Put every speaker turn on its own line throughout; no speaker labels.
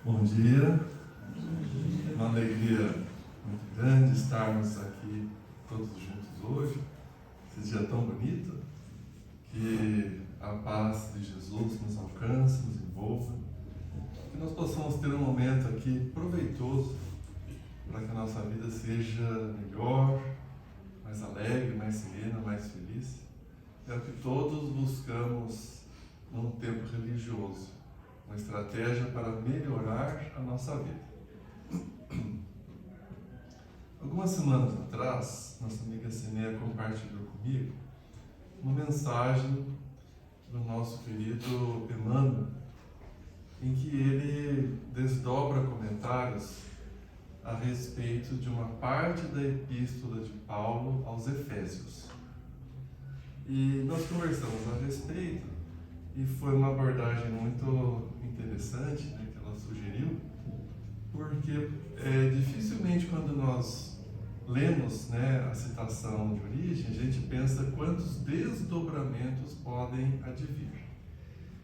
Bom dia, uma alegria muito grande estarmos aqui todos juntos hoje, esse dia tão bonito, que a paz de Jesus nos alcance, nos envolva, que nós possamos ter um momento aqui proveitoso para que a nossa vida seja melhor, mais alegre, mais serena, mais feliz. É o que todos buscamos num tempo religioso. Uma estratégia para melhorar a nossa vida. Algumas semanas atrás, nossa amiga Cineia compartilhou comigo uma mensagem do nosso querido Emmanuel, em que ele desdobra comentários a respeito de uma parte da epístola de Paulo aos Efésios. E nós conversamos a respeito, e foi uma abordagem muito interessante, né, que ela sugeriu, porque dificilmente quando nós lemos, né, a citação de origem, a gente pensa quantos desdobramentos podem advir.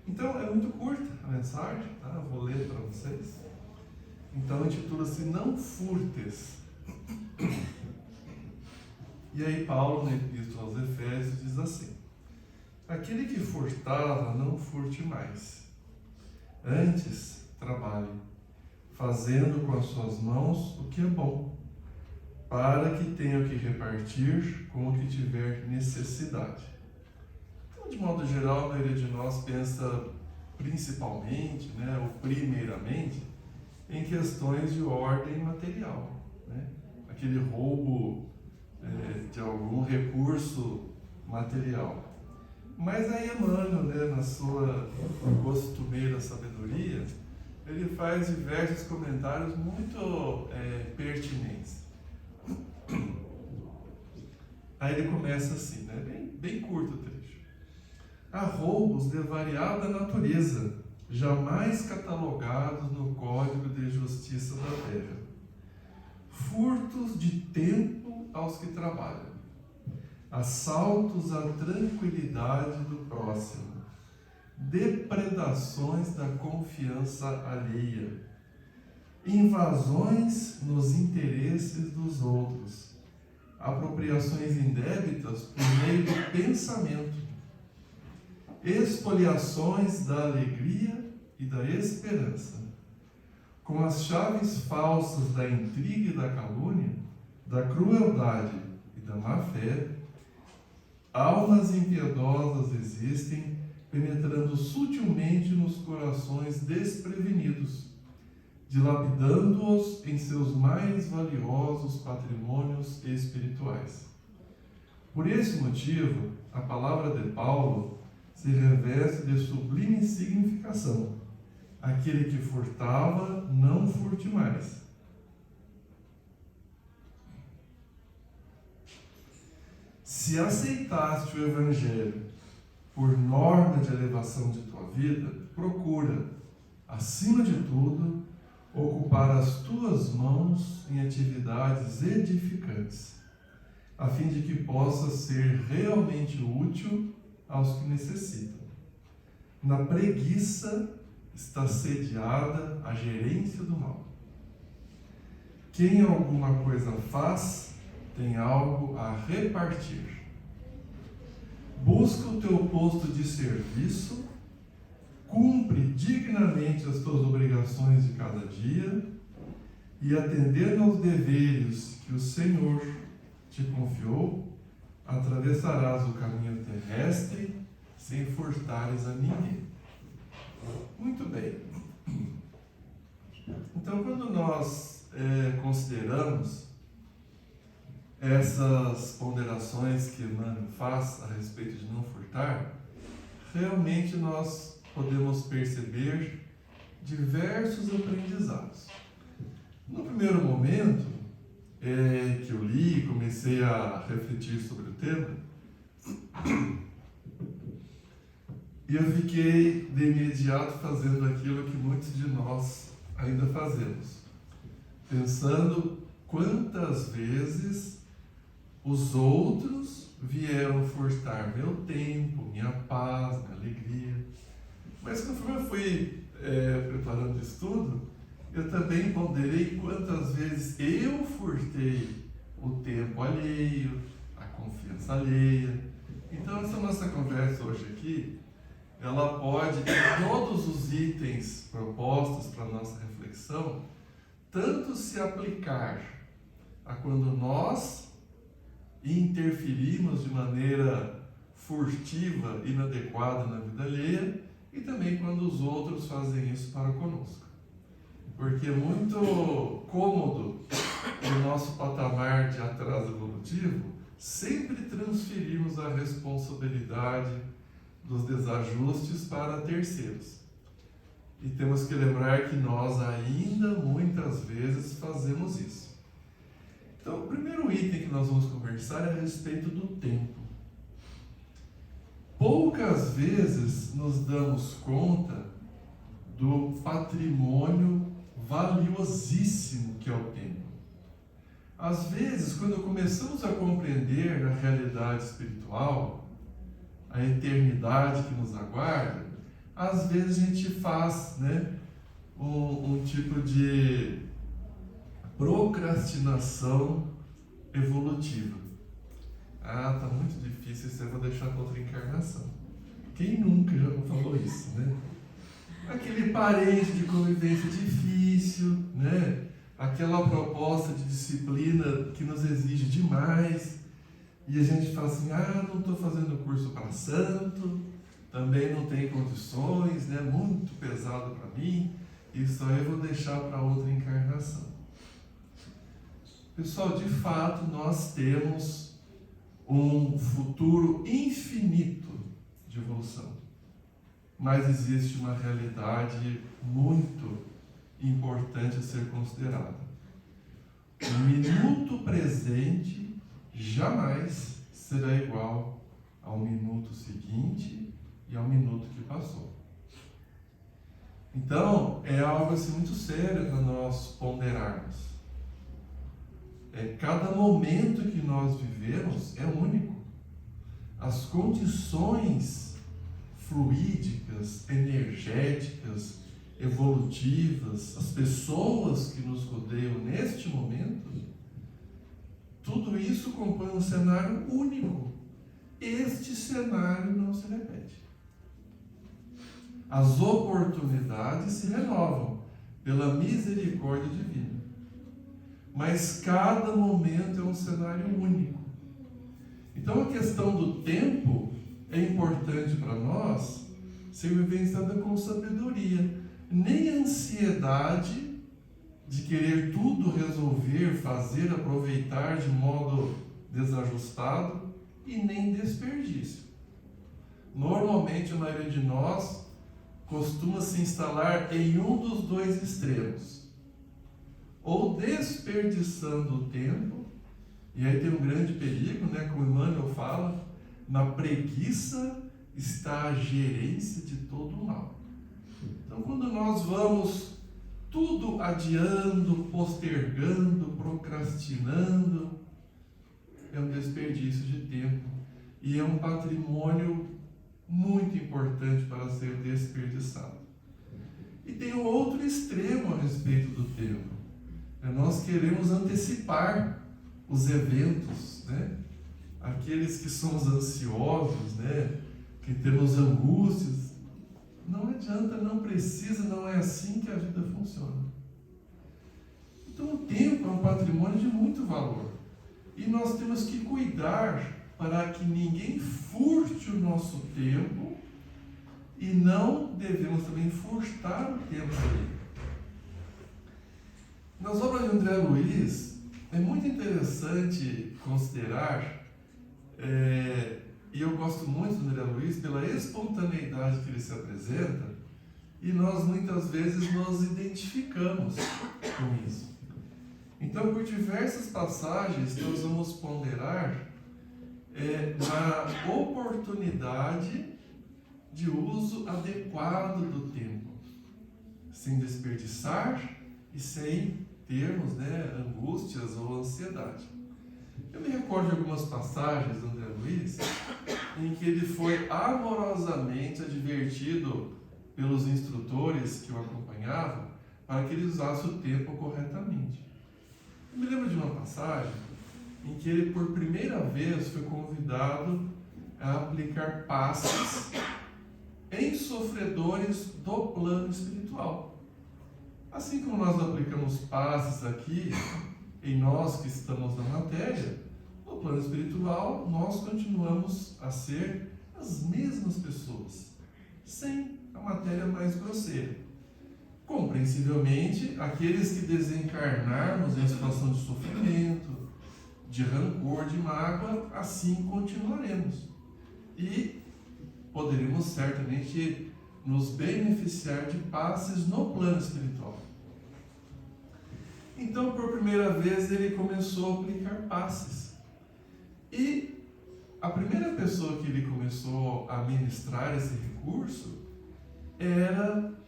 Então é muito curta a mensagem, tá? Eu vou ler para vocês. Então intitula-se Não Furtes. E aí Paulo, na Epístola aos Efésios, diz assim: aquele que furtava, não furte mais. Antes, trabalhe, fazendo com as suas mãos o que é bom, para que tenha o que repartir com o que tiver necessidade. Então, de modo geral, a maioria de nós pensa principalmente, né, ou primeiramente, em questões de ordem material, né? Aquele roubo de algum recurso material. Mas aí Emmanuel, né, na sua costumeira sabedoria, ele faz diversos comentários muito pertinentes. Aí ele começa assim, né, bem curto o trecho. Há roubos de variada natureza, jamais catalogados no Código de Justiça da Terra. Furtos de tempo aos que trabalham, assaltos à tranquilidade do próximo, depredações da confiança alheia, invasões nos interesses dos outros, apropriações indébitas por meio do pensamento, expoliações da alegria e da esperança, com as chaves falsas da intriga e da calúnia, da crueldade e da má-fé. Almas impiedosas existem, penetrando sutilmente nos corações desprevenidos, dilapidando-os em seus mais valiosos patrimônios espirituais. Por esse motivo, a palavra de Paulo se reveste de sublime significação. Aquele que furtava, não furte mais. Se aceitaste o Evangelho por norma de elevação de tua vida, procura, acima de tudo, ocupar as tuas mãos em atividades edificantes, a fim de que possas ser realmente útil aos que necessitam. Na preguiça está sediada a gerência do mal. Quem alguma coisa faz, tem algo a repartir. Busca o teu posto de serviço, cumpre dignamente as tuas obrigações de cada dia e, atendendo aos deveres que o Senhor te confiou, atravessarás o caminho terrestre sem furtares a ninguém. Muito bem. Então, quando nós consideramos essas ponderações que Emmanuel faz a respeito de não furtar, realmente nós podemos perceber diversos aprendizados. No primeiro momento que eu li e comecei a refletir sobre o tema, eu fiquei de imediato fazendo aquilo que muitos de nós ainda fazemos, pensando quantas vezes os outros vieram furtar meu tempo, minha paz, minha alegria. Mas conforme eu fui preparando o estudo, eu também ponderei quantas vezes eu furtei o tempo alheio, a confiança alheia. Então, essa nossa conversa hoje aqui, ela pode, em todos os itens propostos para a nossa reflexão, tanto se aplicar a quando nós interferimos de maneira furtiva, inadequada na vida alheia, e também quando os outros fazem isso para conosco. Porque é muito cômodo no nosso patamar de atraso evolutivo sempre transferirmos a responsabilidade dos desajustes para terceiros. E temos que lembrar que nós ainda muitas vezes fazemos isso. Então, o primeiro item que nós vamos conversar é a respeito do tempo. Poucas vezes nos damos conta do patrimônio valiosíssimo que é o tempo. Às vezes, quando começamos a compreender a realidade espiritual, a eternidade que nos aguarda, às vezes a gente faz um tipo de procrastinação evolutiva. Ah, tá muito difícil, isso eu vou deixar para outra encarnação. Quem nunca já não falou isso, né? Aquele parente de convivência difícil, né? Aquela proposta de disciplina que nos exige demais, e a gente fala assim, não estou fazendo curso para santo, também não tem condições, né? Muito pesado para mim, isso aí eu vou deixar para outra encarnação. Pessoal, de fato, nós temos um futuro infinito de evolução. Mas existe uma realidade muito importante a ser considerada. O minuto presente jamais será igual ao minuto seguinte e ao minuto que passou. Então, é algo assim muito sério para nós ponderarmos. Cada momento que nós vivemos é único. As condições fluídicas, energéticas, evolutivas, as pessoas que nos rodeiam neste momento, tudo isso compõe um cenário único. Este cenário não se repete. As oportunidades se renovam pela misericórdia divina. Mas cada momento é um cenário único. Então a questão do tempo é importante para nós ser vivenciada com sabedoria. Nem a ansiedade de querer tudo resolver, fazer, aproveitar de modo desajustado, e nem desperdício. Normalmente a maioria de nós costuma se instalar em um dos dois extremos. Ou desperdiçando o tempo, e aí tem um grande perigo, como Emmanuel fala, na preguiça está a gerência de todo o mal. Então, quando nós vamos tudo adiando, postergando, procrastinando, é um desperdício de tempo e é um patrimônio muito importante para ser desperdiçado. E tem um outro extremo a respeito do tempo. Nós queremos antecipar os eventos, aqueles que somos ansiosos, que temos angústias. Não adianta, não precisa, não é assim que a vida funciona. Então o tempo é um patrimônio de muito valor. E nós temos que cuidar para que ninguém furte o nosso tempo, e não devemos também furtar o tempo dele. Nas obras de André Luiz, é muito interessante considerar, e eu gosto muito do André Luiz pela espontaneidade que ele se apresenta, e nós muitas vezes nos identificamos com isso. Então, por diversas passagens, nós vamos ponderar na oportunidade de uso adequado do tempo, sem desperdiçar e sem termos angústias ou ansiedade. Eu me recordo de algumas passagens do André Luiz em que ele foi amorosamente advertido pelos instrutores que o acompanhavam para que ele usasse o tempo corretamente. Eu me lembro de uma passagem em que ele, por primeira vez, foi convidado a aplicar passes em sofredores do plano espiritual. Assim como nós aplicamos passes aqui, em nós que estamos na matéria, no plano espiritual nós continuamos a ser as mesmas pessoas, sem a matéria mais grosseira. Compreensivelmente, aqueles que desencarnarmos em situação de sofrimento, de rancor, de mágoa, assim continuaremos. E poderemos certamente nos beneficiar de passes no plano espiritual. Então, por primeira vez, ele começou a aplicar passes. E a primeira pessoa que ele começou a ministrar esse recurso era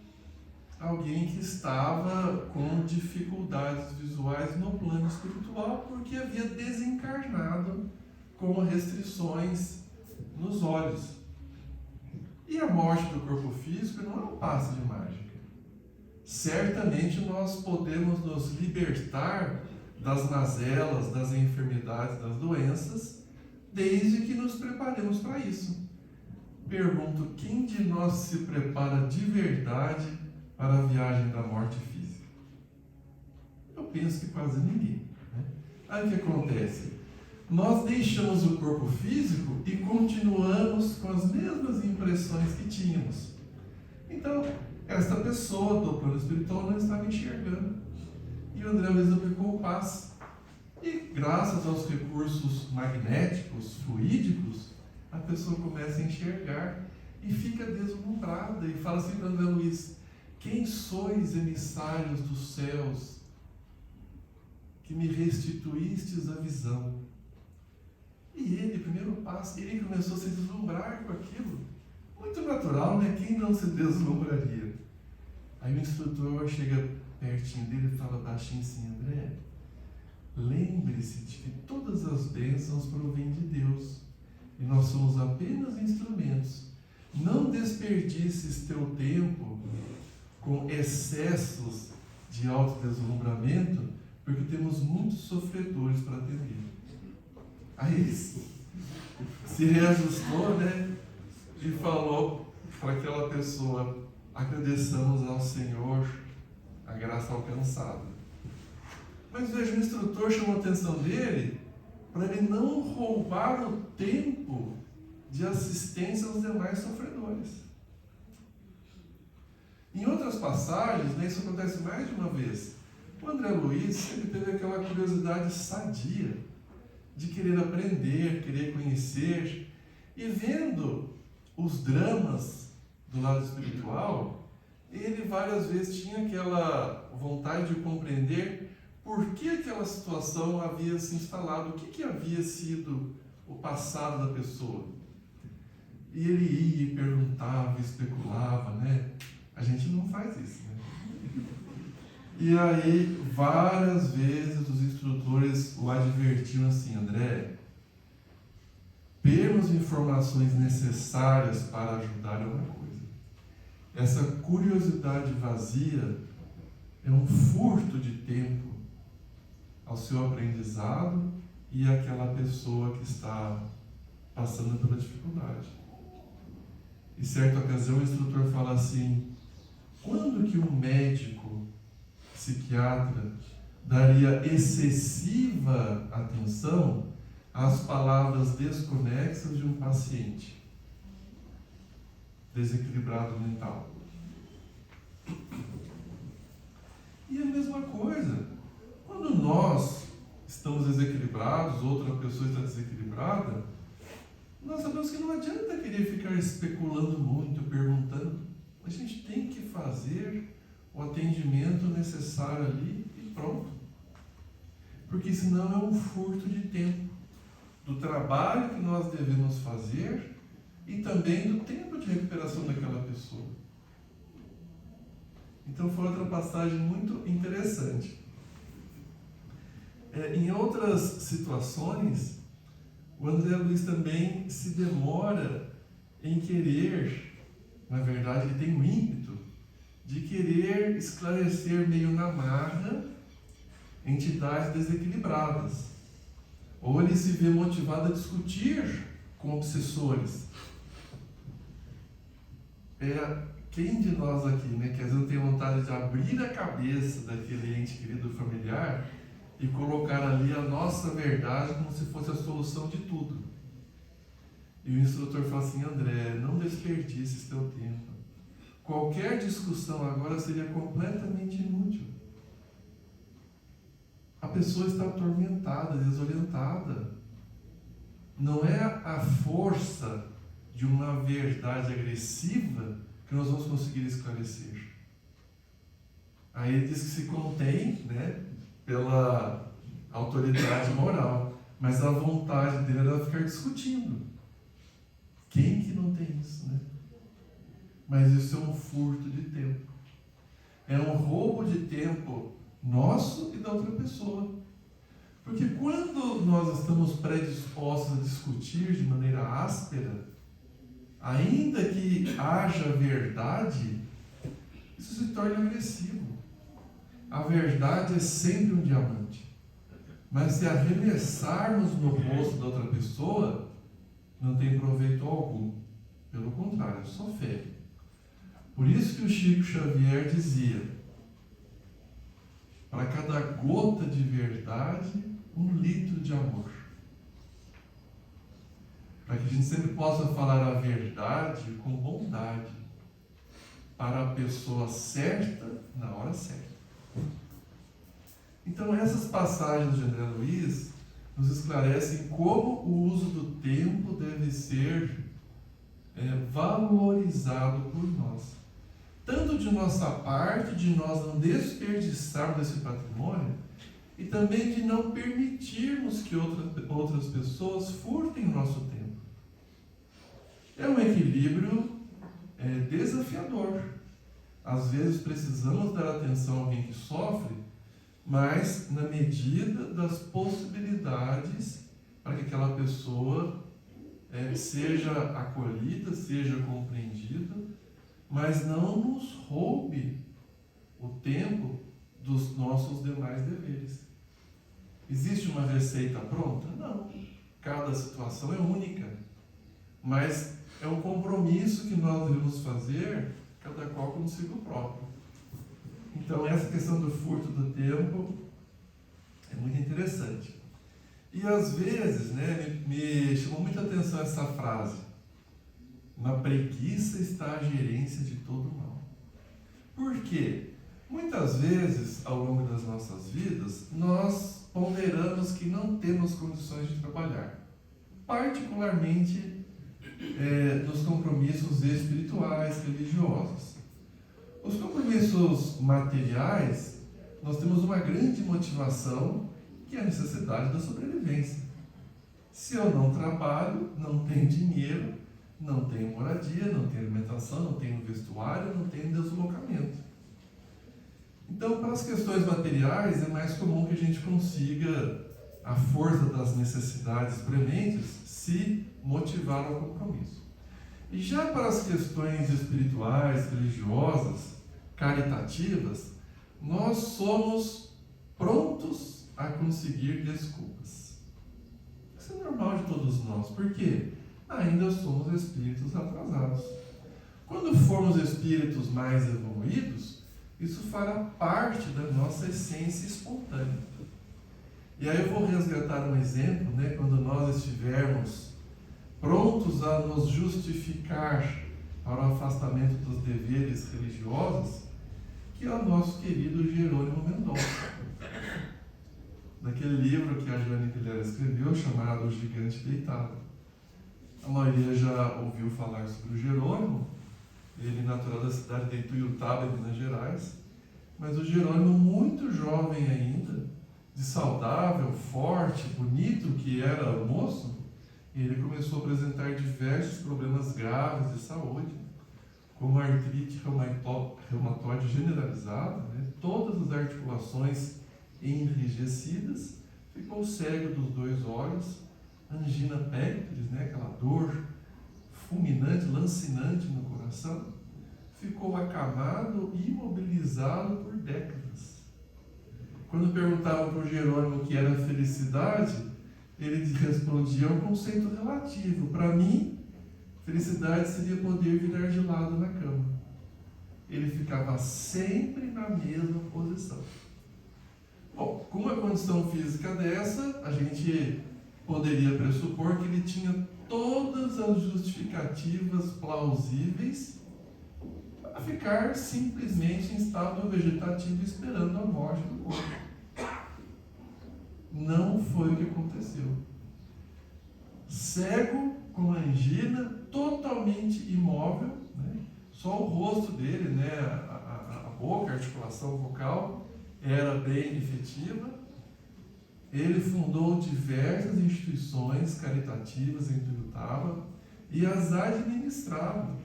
alguém que estava com dificuldades visuais no plano espiritual, porque havia desencarnado com restrições nos olhos. E a morte do corpo físico não é um passe de mágica. Certamente nós podemos nos libertar das mazelas, das enfermidades, das doenças, desde que nos preparemos para isso. Pergunto, quem de nós se prepara de verdade para a viagem da morte física? Eu penso que quase ninguém, né? Aí o que acontece? Nós deixamos o corpo físico e continuamos com as mesmas impressões que tínhamos. Então, esta pessoa do plano espiritual não estava enxergando. E o André Luiz aplicou o passe. E graças aos recursos magnéticos, fluídicos, a pessoa começa a enxergar e fica deslumbrada e fala assim para André Luiz: quem sois, emissários dos céus, que me restituístes a visão? E ele, primeiro passo, ele começou a se deslumbrar com aquilo. Muito natural, né? Quem não se deslumbraria? Aí o instrutor chega pertinho dele e fala baixinho assim: André, lembre-se de que todas as bênçãos provêm de Deus e nós somos apenas instrumentos. Não desperdices teu tempo com excessos de autodeslumbramento, porque temos muitos sofredores para atender. Aí ele se reajustou, né? E falou para aquela pessoa: agradeçamos ao Senhor a graça alcançada. Mas veja, o instrutor chamou a atenção dele para ele não roubar o tempo de assistência aos demais sofredores. Em outras passagens, né, isso acontece mais de uma vez. O André Luiz sempre teve aquela curiosidade sadia de querer aprender, querer conhecer, e vendo os dramas do lado espiritual, ele várias vezes tinha aquela vontade de compreender por que aquela situação havia se instalado, o que havia sido o passado da pessoa. E ele ia e perguntava, especulava, né? A gente não faz isso, né? E aí, várias vezes os instrutores o advertiam assim: André, termos informações necessárias para ajudar é uma coisa. Essa curiosidade vazia é um furto de tempo ao seu aprendizado e àquela pessoa que está passando pela dificuldade. Em certa ocasião o instrutor fala assim: quando que um médico, psiquiatra, daria excessiva atenção às palavras desconexas de um paciente desequilibrado mental? E a mesma coisa, quando nós estamos desequilibrados, outra pessoa está desequilibrada, nós sabemos que não adianta querer ficar especulando muito, perguntando. A gente tem que fazer o atendimento necessário ali e pronto. Porque senão é um furto de tempo, do trabalho que nós devemos fazer e também do tempo de recuperação daquela pessoa. Então foi outra passagem muito interessante. Em outras situações, o André Luiz também se demora em querer, na verdade ele tem um ímpeto de querer querer esclarecer meio na marra entidades desequilibradas. Ou ele se vê motivado a discutir com obsessores. Quem de nós aqui, né, que às vezes tem vontade de abrir a cabeça daquele ente querido familiar e colocar ali a nossa verdade como se fosse a solução de tudo? E o instrutor fala assim: André, não desperdice teu tempo. Qualquer discussão agora seria completamente inútil. A pessoa está atormentada, desorientada. Não é a força de uma verdade agressiva que nós vamos conseguir esclarecer. Aí ele diz que se contém, né, pela autoridade moral, mas a vontade dele era ficar discutindo. Quem que não tem isso, né? Mas isso é um furto de tempo. É um roubo de tempo nosso e da outra pessoa. Porque quando nós estamos predispostos a discutir de maneira áspera, ainda que haja verdade, isso se torna agressivo. A verdade é sempre um diamante. Mas se arremessarmos no rosto da outra pessoa, não tem proveito algum. Pelo contrário, só fere. Por isso que o Chico Xavier dizia: para cada gota de verdade, 1 litro de amor. Para que a gente sempre possa falar a verdade com bondade, para a pessoa certa, na hora certa. Então essas passagens de André Luiz nos esclarecem como o uso do tempo deve ser valorizado por nós. Tanto de nossa parte, de nós não desperdiçarmos esse patrimônio, e também de não permitirmos que outras pessoas furtem o nosso tempo. É um equilíbrio desafiador. Às vezes precisamos dar atenção a alguém que sofre, mas na medida das possibilidades para que aquela pessoa seja acolhida, seja compreendida, mas não nos roube o tempo dos nossos demais deveres. Existe uma receita pronta? Não. Cada situação é única. Mas é um compromisso que nós devemos fazer, cada qual consigo próprio. Então, essa questão do furto do tempo é muito interessante. E às vezes, né, me chamou muita atenção essa frase: na preguiça está a gerência de todo mal. Por quê? Muitas vezes, ao longo das nossas vidas, nós ponderamos que não temos condições de trabalhar, particularmente nos compromissos espirituais, religiosos. Os compromissos materiais, nós temos uma grande motivação, que é a necessidade da sobrevivência. Se eu não trabalho, não tenho dinheiro, não tenho moradia, não tenho alimentação, não tenho vestuário, não tenho deslocamento. Então, para as questões materiais, é mais comum que a gente consiga, à força das necessidades prementes, se motivar ao compromisso. E já para as questões espirituais, religiosas, caritativas, nós somos prontos a conseguir desculpas. Isso é normal de todos nós. Por quê? Ainda somos espíritos atrasados. Quando formos espíritos mais evoluídos, isso fará parte da nossa essência espontânea. E aí eu vou resgatar um exemplo, né, quando nós estivermos prontos a nos justificar para o afastamento dos deveres religiosos, que é o nosso querido Jerônimo Mendonça. Naquele livro que a Joane Pilher escreveu, chamado O Gigante Deitado. A maioria já ouviu falar sobre o Jerônimo. Ele é natural da cidade de Ituiutaba, em Minas Gerais. Mas o Jerônimo, muito jovem ainda, de saudável, forte, bonito que era o moço, ele começou a apresentar diversos problemas graves de saúde, como artrite reumatoide generalizada, né? Todas as articulações enrijecidas, ficou cego dos 2 olhos, angina pectoris, né? Aquela dor fulminante, lancinante no coração, ficou acamado, imobilizado utilizado por décadas. Quando perguntavam para o Jerônimo o que era felicidade, ele respondia: é um conceito relativo. Para mim, felicidade seria poder virar de lado na cama. Ele ficava sempre na mesma posição. Bom, com uma condição física dessa, a gente poderia pressupor que ele tinha todas as justificativas plausíveis para ficar simplesmente em estado vegetativo esperando a morte do corpo. Não foi o que aconteceu. Cego, com angina, totalmente imóvel, né? Só o rosto dele, né? a boca, a articulação vocal era bem efetiva. Ele fundou diversas instituições caritativas em Pirutaba e as administrava.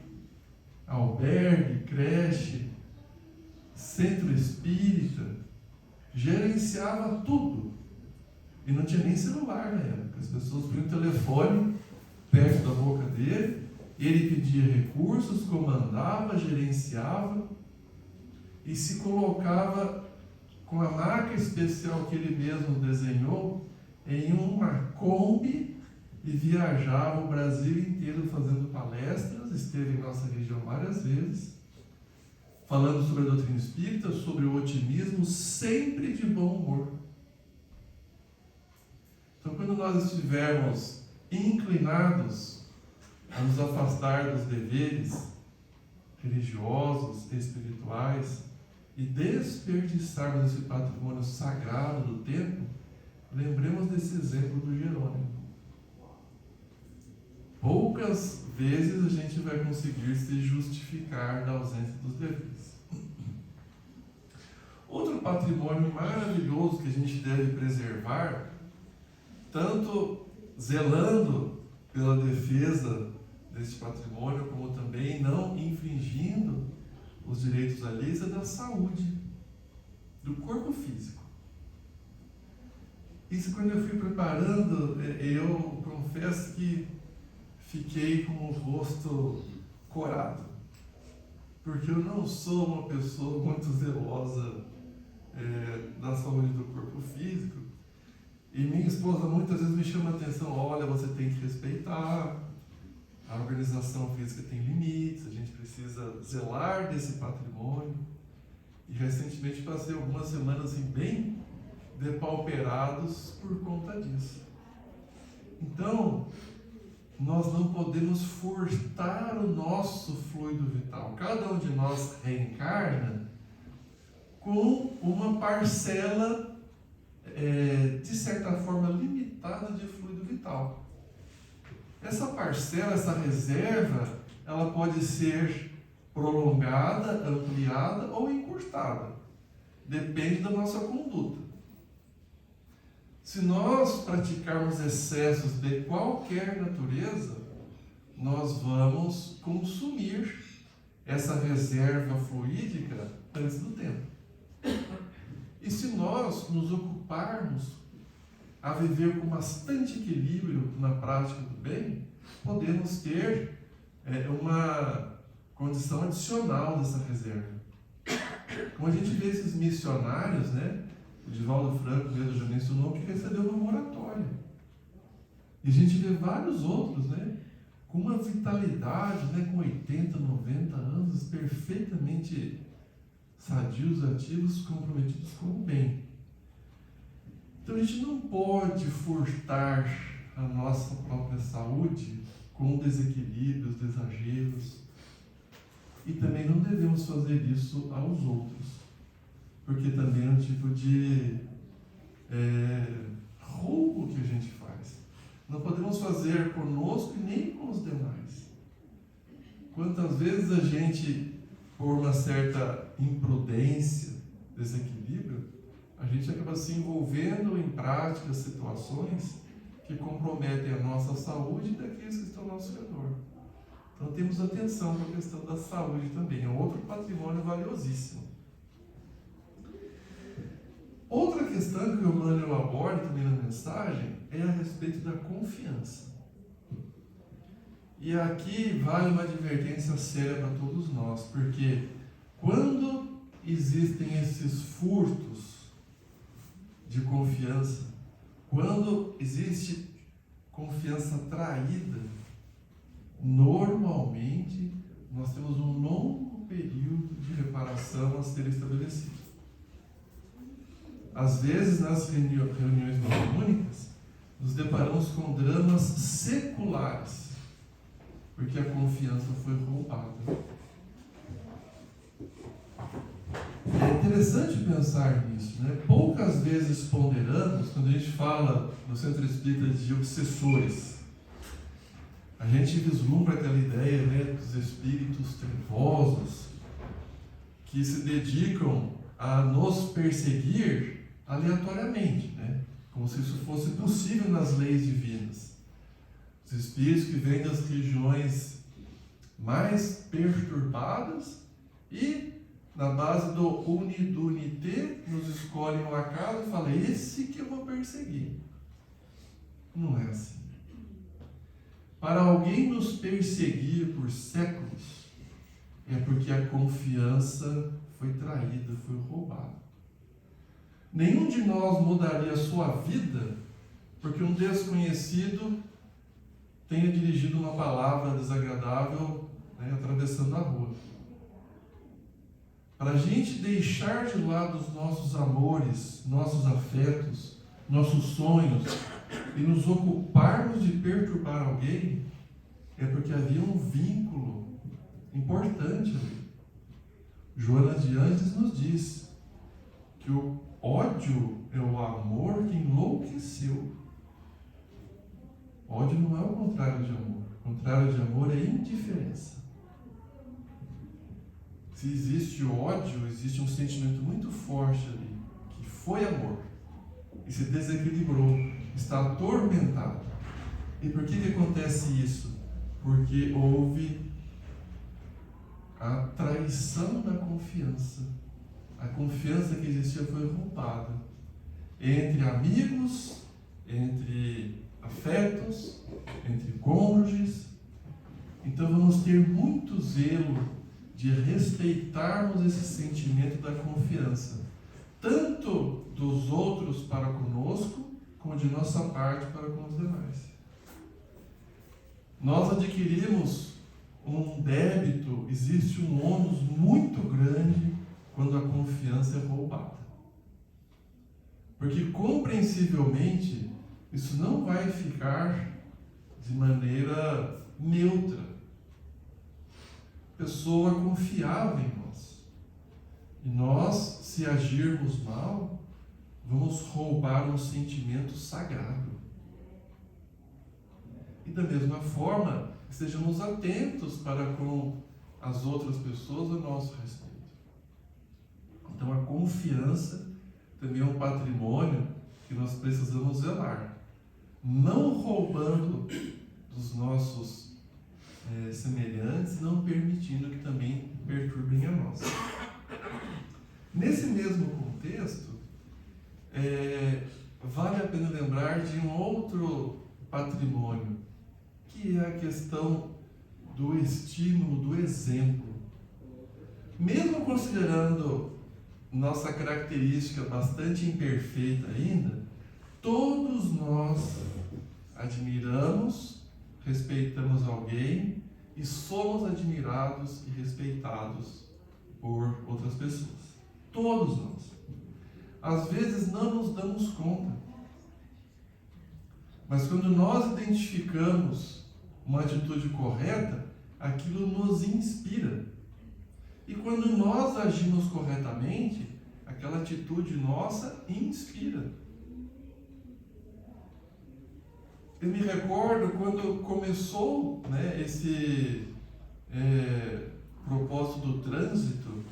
Albergue, creche, centro espírita, gerenciava tudo. E não tinha nem celular na época. As pessoas punham o telefone perto da boca dele, ele pedia recursos, comandava, gerenciava e se colocava com a marca especial que ele mesmo desenhou em uma Kombi e viajava o Brasil inteiro fazendo palestras. Esteve em nossa região várias vezes, falando sobre a doutrina espírita, sobre o otimismo, sempre de bom humor. Então, quando nós estivermos inclinados a nos afastar dos deveres religiosos, espirituais, e desperdiçarmos esse patrimônio sagrado do tempo, lembremos desse exemplo do Jerônimo. Poucas vezes a gente vai conseguir se justificar da ausência dos deveres. Outro patrimônio maravilhoso que a gente deve preservar, tanto zelando pela defesa desse patrimônio, como também não infringindo os direitos alheios, é da saúde, do corpo físico. Isso, quando eu fui preparando, eu confesso que fiquei com o rosto corado, porque eu não sou uma pessoa muito zelosa da saúde do corpo físico, e minha esposa muitas vezes me chama a atenção: olha, você tem que respeitar, a organização física tem limites, a gente precisa zelar desse patrimônio. E recentemente passei algumas semanas assim, bem depauperados por conta disso. Então, nós não podemos furtar o nosso fluido vital. Cada um de nós reencarna com uma parcela, de certa forma, limitada de fluido vital. Essa parcela, essa reserva, ela pode ser prolongada, ampliada ou encurtada. Depende da nossa conduta. Se nós praticarmos excessos de qualquer natureza, nós vamos consumir essa reserva fluídica antes do tempo. E se nós nos ocuparmos a viver com bastante equilíbrio na prática do bem, podemos ter uma condição adicional dessa reserva. Como a gente vê esses missionários, né? O Divaldo Franco mesmo já mencionou que recebeu uma moratória. E a gente vê vários outros, né? Com uma vitalidade, né? Com 80, 90 anos, perfeitamente sadios, ativos, comprometidos com o bem. Então a gente não pode furtar a nossa própria saúde com desequilíbrios, exageros. E também não devemos fazer isso aos outros, porque também é um tipo de roubo que a gente faz. Não podemos fazer conosco e nem com os demais. Quantas vezes a gente, por uma certa imprudência, desequilíbrio, a gente acaba se envolvendo em práticas, situações que comprometem a nossa saúde e daqueles que estão ao nosso redor. Então temos atenção para a questão da saúde também, é outro patrimônio valiosíssimo. Outra questão que o Emmanuel aborda também na mensagem é a respeito da confiança. E aqui vale uma advertência séria para todos nós, porque quando existem esses furtos de confiança, quando existe confiança traída, normalmente nós temos um longo período de reparação a ser estabelecido. Às vezes, nas reuniões mediúnicas, nos deparamos com dramas seculares, porque a confiança foi roubada. É interessante pensar nisso, né? Poucas vezes ponderamos, quando a gente fala no Centro Espírita de obsessores, a gente vislumbra aquela ideia, né, dos espíritos trevosos que se dedicam a nos perseguir aleatoriamente, né? Como se isso fosse possível nas leis divinas. Os espíritos que vêm das regiões mais perturbadas e, na base do unidunité, nos escolhem um acaso e falam: esse que eu vou perseguir. Não é assim. Para alguém nos perseguir por séculos, é porque a confiança foi traída, foi roubada. Nenhum de nós mudaria a sua vida porque um desconhecido tenha dirigido uma palavra desagradável, né, atravessando a rua. Para a gente deixar de lado os nossos amores, nossos afetos, nossos sonhos e nos ocuparmos de perturbar alguém, é porque havia um vínculo importante ali. Joana de Angeles nos diz que o ódio é o amor que enlouqueceu. Ódio não é o contrário de amor. O contrário de amor é indiferença. Se existe ódio, existe um sentimento muito forte ali, que foi amor, e se desequilibrou, está atormentado. E por que acontece isso? Porque houve a traição da confiança. A confiança que existia foi roubada. Entre amigos, entre afetos, entre cônjuges. Então vamos ter muito zelo de respeitarmos esse sentimento da confiança, tanto dos outros para conosco, como de nossa parte para com os demais. Nós adquirimos um débito, existe um ônus muito grande quando a confiança é roubada. Porque, compreensivelmente, isso não vai ficar de maneira neutra. A pessoa confiava em nós. E nós, se agirmos mal, vamos roubar um sentimento sagrado. E da mesma forma, estejamos atentos para com as outras pessoas a nosso respeito. Então, a confiança também é um patrimônio que nós precisamos zelar. Não roubando dos nossos semelhantes, não permitindo que também perturbem a nossa. Nesse mesmo contexto, vale a pena lembrar de um outro patrimônio, que é a questão do estímulo, do exemplo. Mesmo considerando nossa característica bastante imperfeita ainda, todos nós admiramos, respeitamos alguém e somos admirados e respeitados por outras pessoas. Todos nós. Às vezes não nos damos conta. Mas quando nós identificamos uma atitude correta, aquilo nos inspira. E quando nós agimos corretamente, aquela atitude nossa inspira. Eu me recordo quando começou, esse propósito do trânsito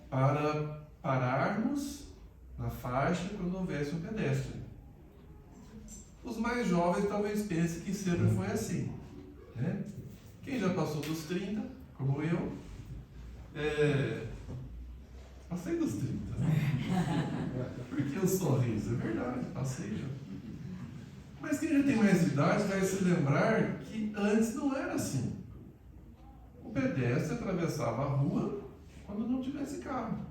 para pararmos na faixa quando houvesse um pedestre. Os mais jovens talvez pensem que sempre foi assim, né? Quem já passou dos 30, como eu, passei dos 30, né? Porque o sorriso, é verdade, passei já. Mas quem já tem mais idade vai se lembrar que antes não era assim. O pedestre atravessava a rua quando não tivesse carro.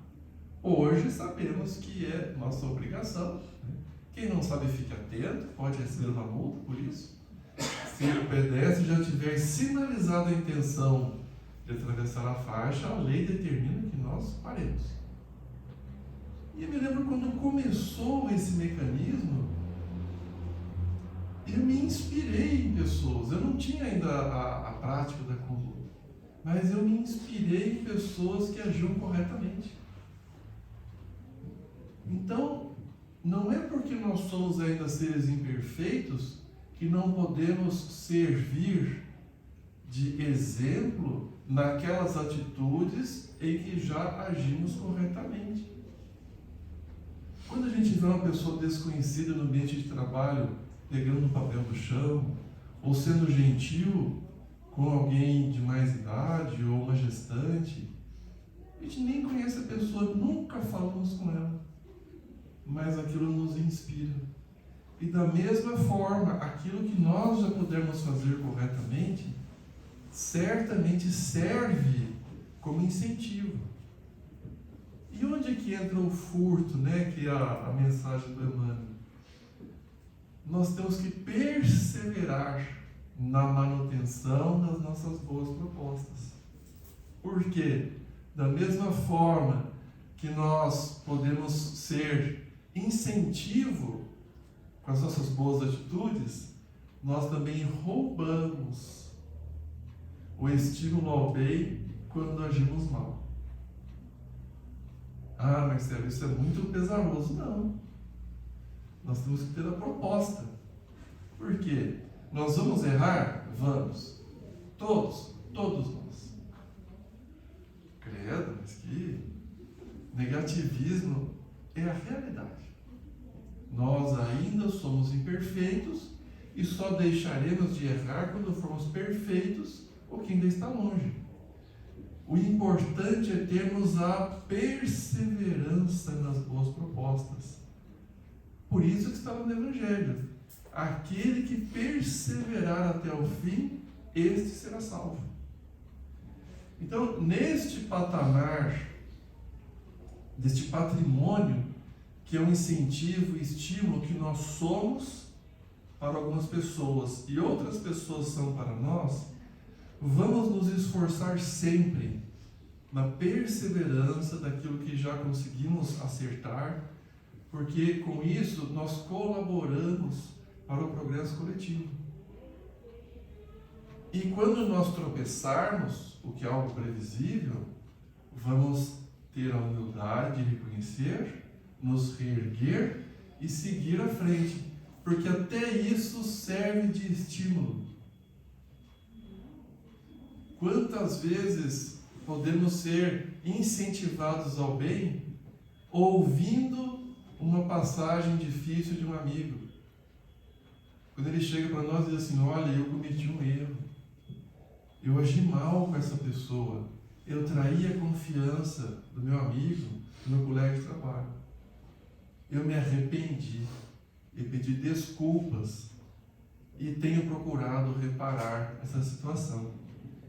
Hoje sabemos que é nossa obrigação, né? Quem não sabe, fique atento, pode receber uma multa por isso. Se o pedestre já tiver sinalizado a intenção de atravessar a faixa, a lei determina que nós paremos. E eu me lembro quando começou esse mecanismo, eu me inspirei em pessoas. Eu não tinha ainda a prática da conduta, mas eu me inspirei em pessoas que agiam corretamente. Então, não é porque nós somos ainda seres imperfeitos que não podemos servir de exemplo naquelas atitudes em que já agimos corretamente. Quando a gente vê uma pessoa desconhecida no ambiente de trabalho pegando um papel do chão, ou sendo gentil com alguém de mais idade ou uma gestante, a gente nem conhece a pessoa, nunca falamos com ela, mas aquilo nos inspira. E da mesma forma, aquilo que nós já pudermos fazer corretamente, certamente serve como incentivo. E onde é que entra o furto, né? Que é a mensagem do Emmanuel? Nós temos que perseverar na manutenção das nossas boas propostas. Por quê? Da mesma forma que nós podemos ser incentivo com as nossas boas atitudes, nós também roubamos o estímulo ao bem quando agimos mal. Ah, Marcelo, isso é muito pesaroso. Não. Nós temos que ter a proposta. Por quê? Nós vamos errar? Vamos. Todos nós. Credo, mas que negativismo é a realidade. Nós ainda somos imperfeitos e só deixaremos de errar quando formos perfeitos ou que ainda está longe. O importante é termos a perseverança nas boas propostas. Por isso que está no Evangelho. Aquele que perseverar até o fim, este será salvo. Então, neste patamar, deste patrimônio, que é um incentivo e estímulo que nós somos para algumas pessoas e outras pessoas são para nós, vamos nos esforçar sempre na perseverança daquilo que já conseguimos acertar, porque com isso nós colaboramos para o progresso coletivo. E quando nós tropeçarmos, o que é algo previsível, vamos ter a humildade de reconhecer, nos reerguer e seguir à frente, porque até isso serve de estímulo. Quantas vezes podemos ser incentivados ao bem ouvindo uma passagem difícil de um amigo? Quando ele chega para nós e diz assim: olha, eu cometi um erro, eu agi mal com essa pessoa, eu traí a confiança do meu amigo, do meu colega de trabalho, eu me arrependi e pedi desculpas e tenho procurado reparar essa situação.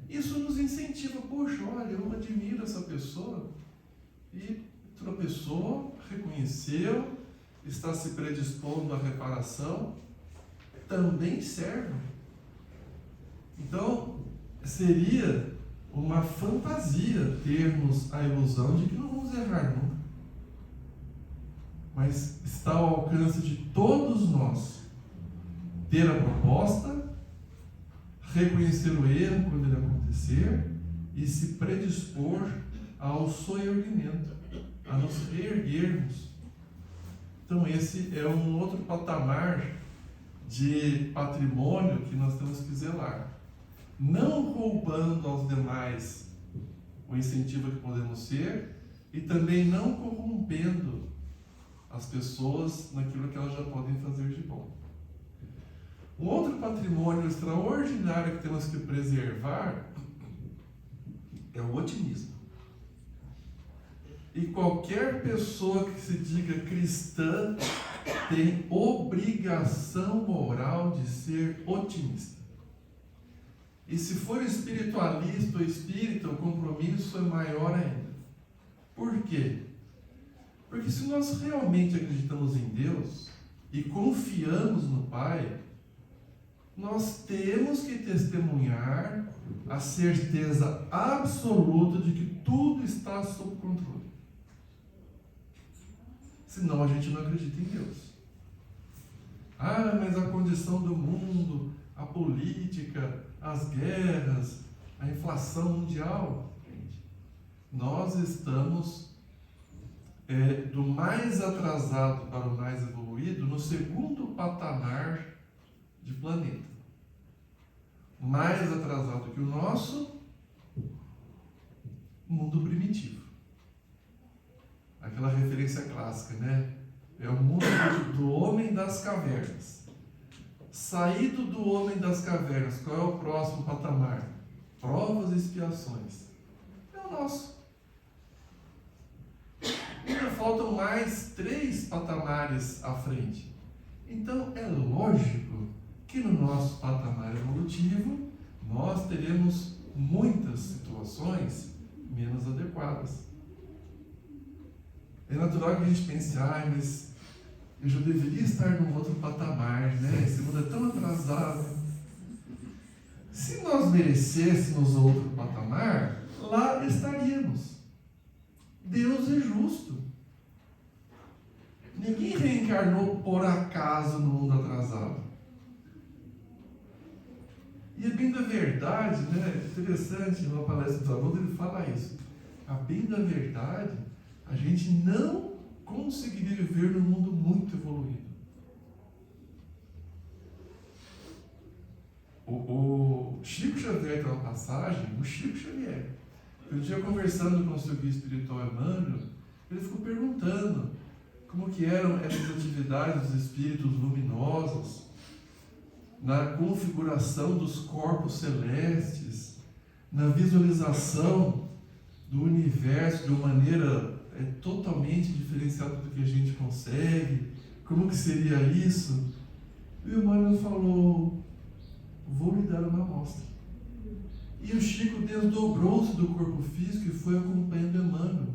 Isso nos incentiva. Poxa, olha, eu admiro essa pessoa e tropeçou, reconheceu, está se predispondo à reparação, também serve. Então, seria uma fantasia termos a ilusão de que não vamos errar nunca. Mas está ao alcance de todos nós ter a proposta, reconhecer o erro quando ele acontecer e se predispor ao soerguimento, a nos reerguermos. Então esse é um outro patamar de patrimônio que nós temos que zelar. Não roubando aos demais o incentivo que podemos ser e também não corrompendo as pessoas naquilo que elas já podem fazer de bom. Um outro patrimônio extraordinário que temos que preservar é o otimismo. E qualquer pessoa que se diga cristã tem obrigação moral de ser otimista. E se for espiritualista ou espírita, o compromisso é maior ainda. Por quê? Porque se nós realmente acreditamos em Deus e confiamos no Pai, nós temos que testemunhar a certeza absoluta de que tudo está sob controle. Senão a gente não acredita em Deus. Mas a condição do mundo, a política, as guerras, a inflação mundial. Gente, nós estamos do mais atrasado para o mais evoluído no segundo patamar de planeta. Mais atrasado que o nosso mundo primitivo. Aquela referência clássica, né? É o mundo do homem das cavernas. Saído do homem das cavernas, qual é o próximo patamar? Provas e expiações. É o nosso. Ainda faltam mais 3 patamares à frente. Então, é lógico que no nosso patamar evolutivo, nós teremos muitas situações menos adequadas. É natural que a gente pense, mas eu já deveria estar num outro patamar, né? Esse mundo é tão atrasado. Se nós merecêssemos outro patamar, lá estaríamos. Deus é justo. Ninguém reencarnou por acaso no mundo atrasado. E a bem da verdade, né? Interessante, numa palestra do Haroldo ele fala isso. A bem da verdade, a gente não conseguiria viver num mundo muito evoluído. O Chico Xavier tem uma passagem, o Chico Xavier, um dia conversando com o seu guia espiritual Emmanuel, ele ficou perguntando como que eram essas atividades dos espíritos luminosos, na configuração dos corpos celestes, na visualização do universo de uma maneira totalmente diferenciada do que a gente consegue, como que seria isso? E o Emmanuel falou, vou lhe dar uma amostra. E o Chico desdobrou-se do corpo físico e foi acompanhando Emmanuel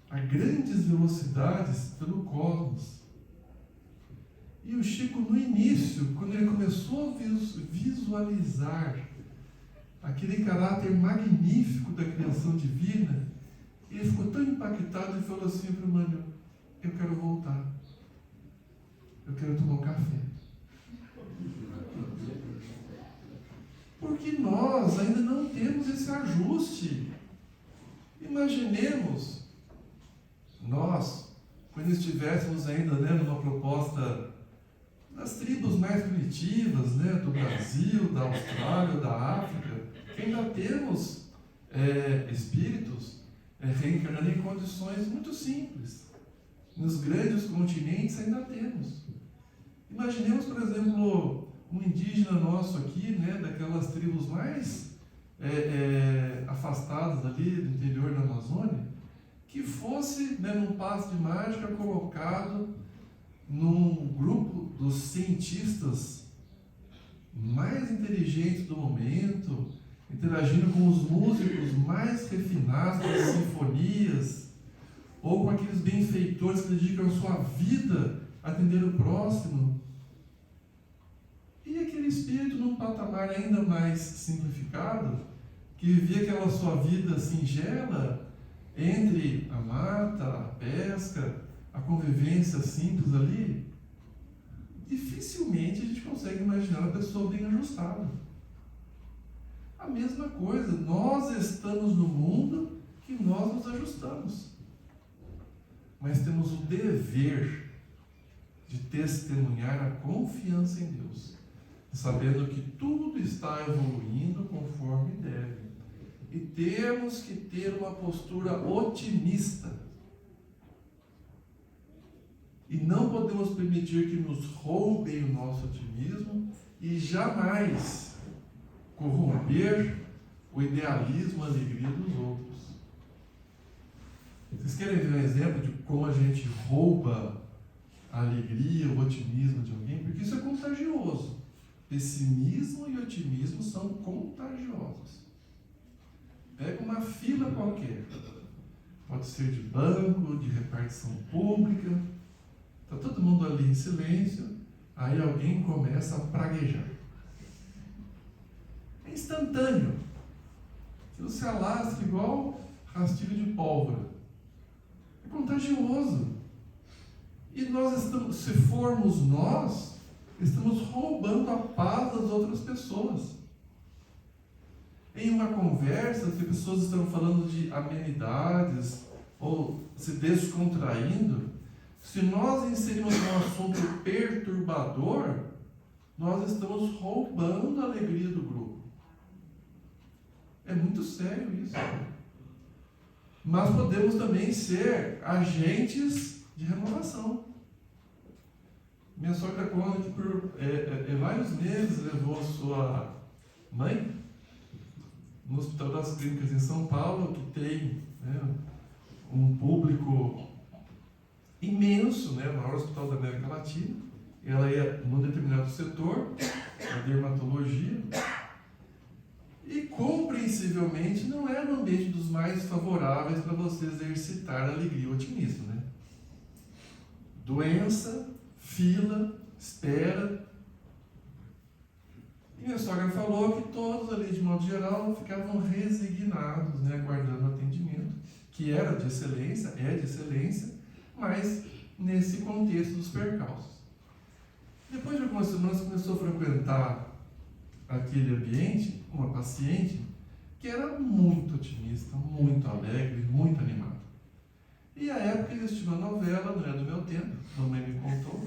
a grandes velocidades pelo cosmos. E o Chico, no início, quando ele começou a visualizar aquele caráter magnífico da criação divina, ele ficou tão impactado e falou assim para o Emmanuel, eu quero voltar. Eu quero tomar um café. Porque nós ainda não temos esse ajuste. Imaginemos, nós, quando estivéssemos ainda numa proposta das tribos mais primitivas, do Brasil, da Austrália, da África, que ainda temos espíritos reencarnando em condições muito simples. Nos grandes continentes ainda temos. Imaginemos, por exemplo, um indígena nosso aqui, daquelas tribos mais afastadas ali do interior da Amazônia, que fosse, num passe de mágica, colocado num grupo dos cientistas mais inteligentes do momento, interagindo com os músicos mais refinados das sinfonias, ou com aqueles benfeitores que dedicam a sua vida a atender o próximo. E aquele espírito num patamar ainda mais simplificado, que vivia aquela sua vida singela, entre a mata, a pesca, a convivência simples ali, dificilmente a gente consegue imaginar uma pessoa bem ajustada. A mesma coisa, nós estamos no mundo que nós nos ajustamos. Mas temos o dever de testemunhar a confiança em Deus, sabendo que tudo está evoluindo conforme deve. E temos que ter uma postura otimista. E não podemos permitir que nos roubem o nosso otimismo e jamais corromper o idealismo, a alegria dos outros. Vocês querem ver um exemplo de como a gente rouba a alegria, o otimismo de alguém? Porque isso é contagioso. Pessimismo e otimismo são contagiosos. Pega uma fila qualquer. pode ser de banco, de repartição pública. Está todo mundo ali em silêncio, aí alguém começa a praguejar. É instantâneo. Aquilo se alastra igual rastilho de pólvora. É contagioso. E nós estamos, se formos nós, estamos roubando a paz das outras pessoas. Em uma conversa que pessoas estão falando de amenidades ou se descontraindo, se nós inserimos um assunto perturbador, nós estamos roubando a alegria do grupo. É muito sério isso. Mas podemos também ser agentes de renovação. Minha sogra conta que por vários meses levou a sua mãe no Hospital das Clínicas em São Paulo, que tem, né, um público imenso, né, o maior hospital da América Latina. Ela ia num determinado setor, a dermatologia, e compreensivelmente não era um ambiente dos mais favoráveis para você exercitar alegria e otimismo, né? Doença, fila, espera. E minha sogra falou que todos ali, de modo geral, ficavam resignados, né, aguardando o atendimento, que era de excelência, é de excelência, mas nesse contexto dos percalços. Depois de algumas semanas começou a frequentar aquele ambiente, uma paciente que era muito otimista, muito alegre, muito animada. E à época existia uma novela, não é do meu tempo, a mamãe me contou.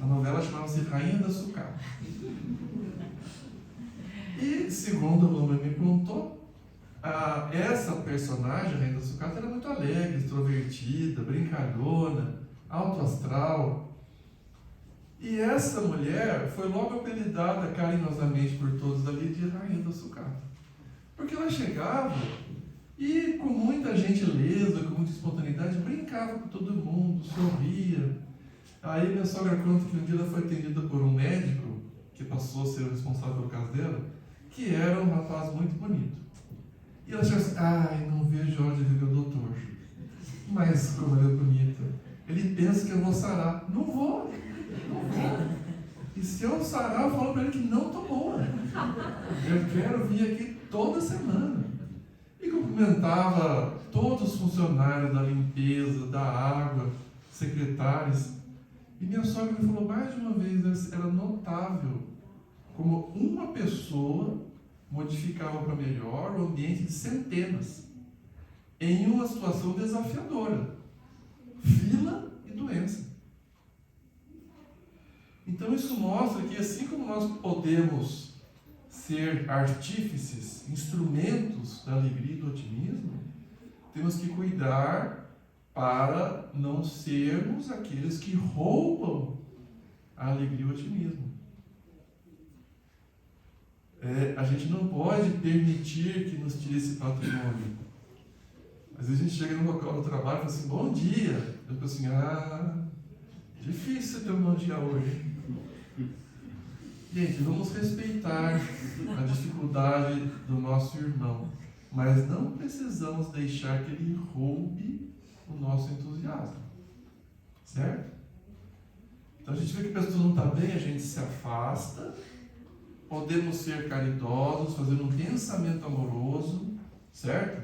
A novela chamava-se Rainha da Sucata. E, segundo a mamãe me contou, essa personagem, a Rainha da Sucata, era muito alegre, extrovertida, brincalhona, alto astral. E essa mulher foi logo apelidada carinhosamente por todos ali de Rainha da Sucata. Porque ela chegava e, com muita gentileza, com muita espontaneidade, brincava com todo mundo, sorria. Aí minha sogra conta que um dia ela foi atendida por um médico, que passou a ser o responsável pelo caso dela, que era um rapaz muito bonito. E ela chegou assim: ai, não vejo a hora de ver o doutor. Mas como ela é bonita, ele pensa que eu vou sarar. Não vou. E se eu sarar, eu falo para ele que não estou boa. Eu quero vir aqui toda semana. E cumprimentava todos os funcionários da limpeza, da água, secretários. E minha sogra me falou mais de uma vez, era notável como uma pessoa modificava para melhor o ambiente de centenas, em uma situação desafiadora, fila e doença. Então isso mostra que assim como nós podemos ser artífices, instrumentos da alegria e do otimismo, temos que cuidar para não sermos aqueles que roubam a alegria e o otimismo. A gente não pode permitir que nos tire esse patrimônio. Às vezes a gente chega no local do trabalho e fala assim: bom dia. Eu falo assim: difícil ter um bom dia hoje. Gente, vamos respeitar a dificuldade do nosso irmão, mas não precisamos deixar que ele roube o nosso entusiasmo, certo? Então a gente vê que a pessoa não está bem, a gente se afasta. Podemos ser caridosos, fazer um pensamento amoroso, certo?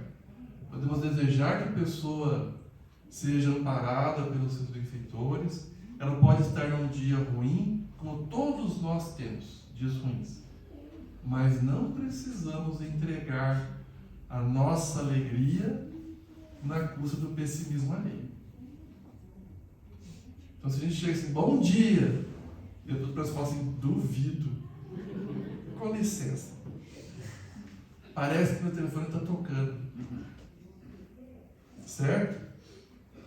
Podemos desejar que a pessoa seja amparada pelos seus benfeitores. Ela pode estar num dia ruim, como todos nós temos dias ruins. Mas não precisamos entregar a nossa alegria na custa do pessimismo alheio. Então, se a gente chega assim: bom dia, e eu para falar assim: duvido. Com licença. Parece que meu telefone está tocando. Certo?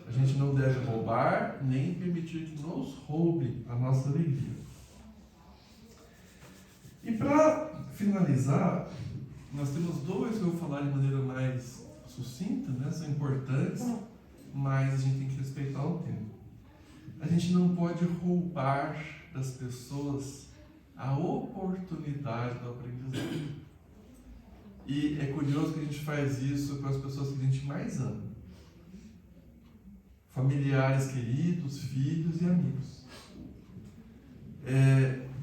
A gente não deve roubar, nem permitir que nos roube a nossa alegria. E para finalizar, nós temos dois que eu vou falar de maneira mais sucinta, né? São importantes, mas a gente tem que respeitar o tempo. A gente não pode roubar das pessoas a oportunidade do aprendizado. E é curioso que a gente faz isso com as pessoas que a gente mais ama. familiares queridos, filhos e amigos.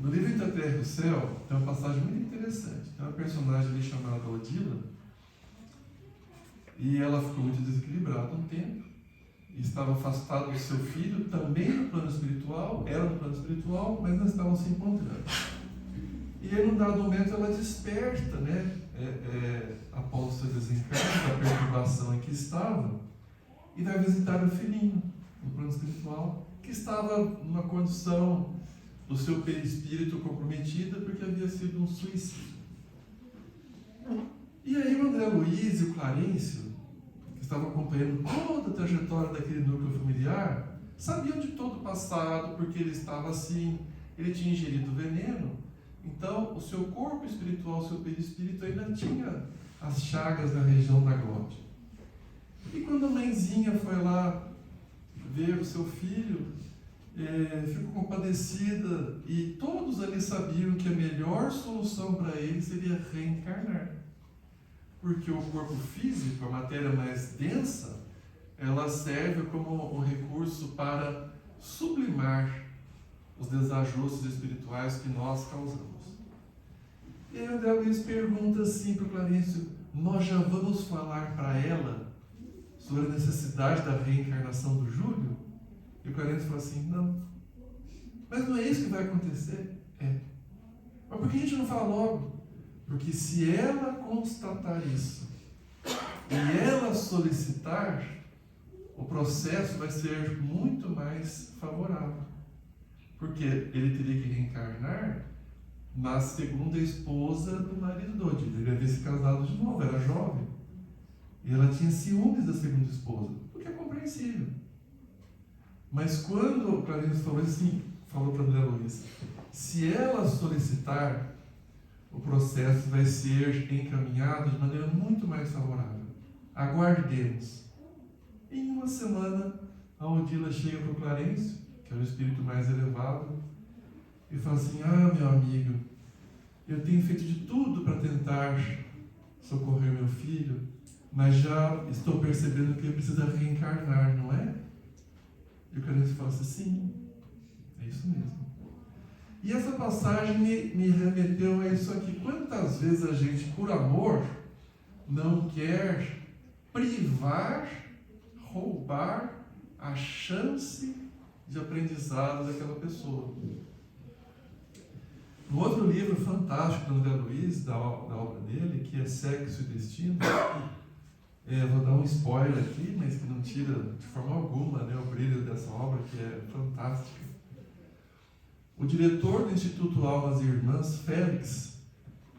No livro Entre a Terra e o Céu, tem uma passagem muito interessante. Tem uma personagem ali chamada Odila, e ela ficou muito desequilibrada um tempo, e estava afastada do seu filho, também no plano espiritual, ela no plano espiritual, mas não estavam se encontrando. E aí, num dado momento, ela desperta, né? Após o seu desencarne, da perturbação em que estava, e vai visitar o filhinho no plano espiritual, que estava numa condição do seu perispírito comprometida porque havia sido um suicídio. E aí o André Luiz e o Clarencio, que estavam acompanhando toda a trajetória daquele núcleo familiar, sabiam de todo o passado, porque ele estava assim, ele tinha ingerido veneno, então o seu corpo espiritual, o seu perispírito ainda tinha as chagas na região da glóte. E quando a mãezinha foi lá ver o seu filho, ficou compadecida, e todos ali sabiam que a melhor solução para ele seria reencarnar. Porque o corpo físico, a matéria mais densa, ela serve como um recurso para sublimar os desajustes espirituais que nós causamos. E aí André Luiz pergunta assim para o Clarencio: nós já vamos falar para ela sobre a necessidade da reencarnação do Júlio? E o Clarencio fala assim: não. Mas não é isso que vai acontecer? Mas por que a gente não fala logo? Porque se ela constatar isso e ela solicitar, o processo vai ser muito mais favorável. Porque ele teria que reencarnar na segunda esposa do marido do Odila. Ele havia se casado de novo, era jovem. E ela tinha ciúmes da segunda esposa, o que é compreensível. Mas quando o Clarencio falou assim, falou para André Luiz, se ela solicitar, o processo vai ser encaminhado de maneira muito mais favorável. Aguardemos. Em uma semana, a Odila chega para o Clarencio, que é o espírito mais elevado, e fala assim: meu amigo, eu tenho feito de tudo para tentar socorrer meu filho, mas já estou percebendo que ele precisa reencarnar, não é? E o Clarencio fala assim: sim, é isso mesmo. E essa passagem me remeteu a isso aqui. Quantas vezes a gente, por amor, não quer privar, roubar a chance de aprendizado daquela pessoa? No outro livro fantástico do André Luiz, da obra dele, que é Sexo e Destino, vou dar um spoiler aqui, mas que não tira de forma alguma, né, o brilho dessa obra, que é fantástica. O diretor do Instituto Almas e Irmãs, Félix,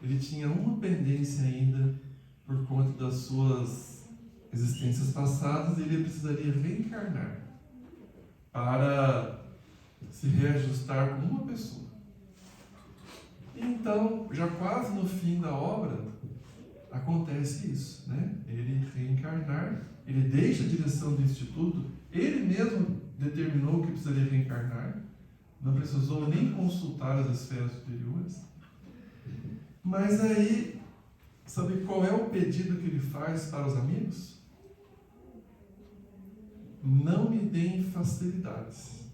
ele tinha uma pendência ainda por conta das suas existências passadas, e ele precisaria reencarnar para se reajustar com uma pessoa. Então, já quase no fim da obra, acontece isso, né? Ele reencarnar, ele deixa a direção do Instituto, ele mesmo determinou que precisaria reencarnar, não precisou nem consultar as esferas superiores. Mas aí, sabe qual é o pedido que ele faz para os amigos? Não me deem facilidades.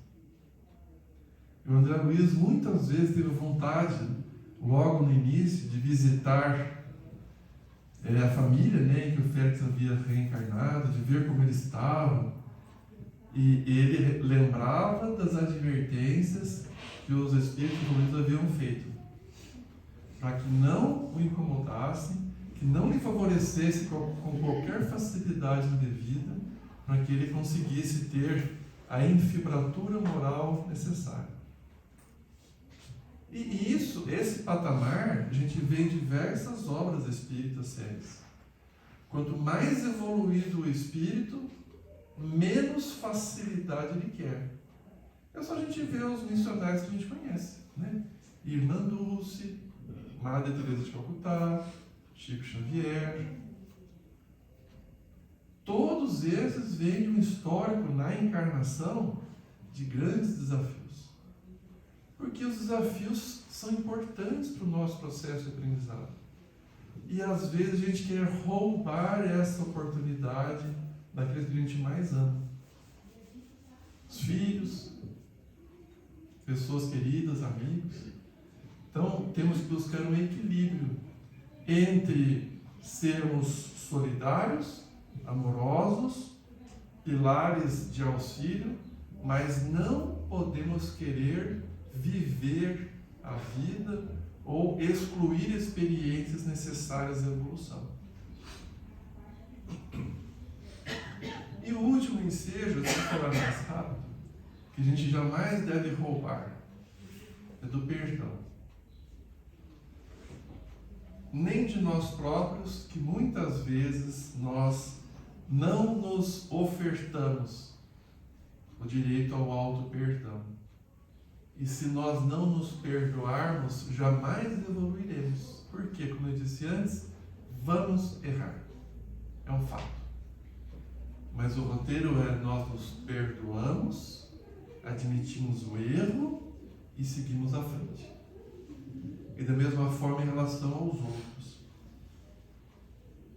O André Luiz muitas vezes teve vontade, logo no início, de visitar a família, né, em que o Félix havia reencarnado, de ver como ele estava. E ele lembrava das advertências que os espíritos evoluídos haviam feito, para que não o incomodassem, que não lhe favorecesse com qualquer facilidade indevida, para que ele conseguisse ter a infibratura moral necessária. E esse patamar, a gente vê em diversas obras espíritas sérias. Quanto mais evoluído o espírito, menos facilidade ele quer. É só a gente ver os missionários que a gente conhece, né? Irmã Dulce, Madre Teresa de Calcutá, Chico Xavier. Todos esses vêm de um histórico na encarnação de grandes desafios. Porque os desafios são importantes para o nosso processo de aprendizado. E às vezes a gente quer roubar essa oportunidade daqueles que a gente mais ama. pessoas queridas, amigos. Então, temos que buscar um equilíbrio entre sermos solidários, amorosos, pilares de auxílio, mas não podemos querer viver a vida ou excluir experiências necessárias à evolução. E o último ensejo, se falar mais rápido, que a gente jamais deve roubar, é do perdão. Nem de nós próprios, que muitas vezes nós não nos ofertamos o direito ao auto-perdão. E se nós não nos perdoarmos, jamais evoluiremos. Porque, como eu disse antes, vamos errar. É um fato. Mas o roteiro é: nós nos perdoamos, admitimos o erro e seguimos à frente. E da mesma forma em relação aos outros.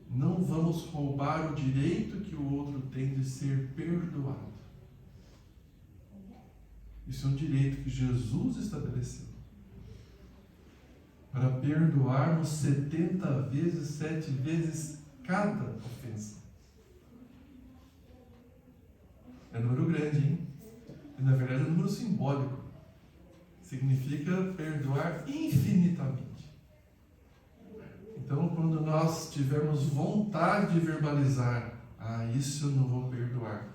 Não vamos roubar o direito que o outro tem de ser perdoado. Isso é um direito que Jesus estabeleceu. Para perdoarmos 70 vezes, 7 vezes cada ofensa. É número grande, hein? E na verdade é número simbólico. Significa perdoar infinitamente. Então, quando nós tivermos vontade de verbalizar: isso eu não vou perdoar,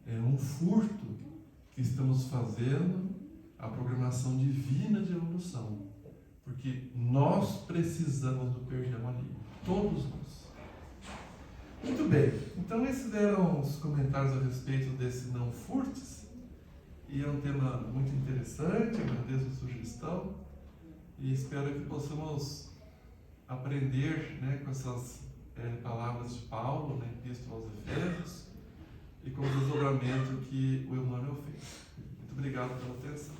é um furto que estamos fazendo a programação divina de evolução. Porque nós precisamos do perdão ali. Todos nós. Muito bem. Então, esses eram os comentários a respeito desse não furtes. E é um tema muito interessante, agradeço a sugestão e espero que possamos aprender, com essas palavras de Paulo na Epístola aos Efésios e com o desdobramento que o Emmanuel fez. Muito obrigado pela atenção.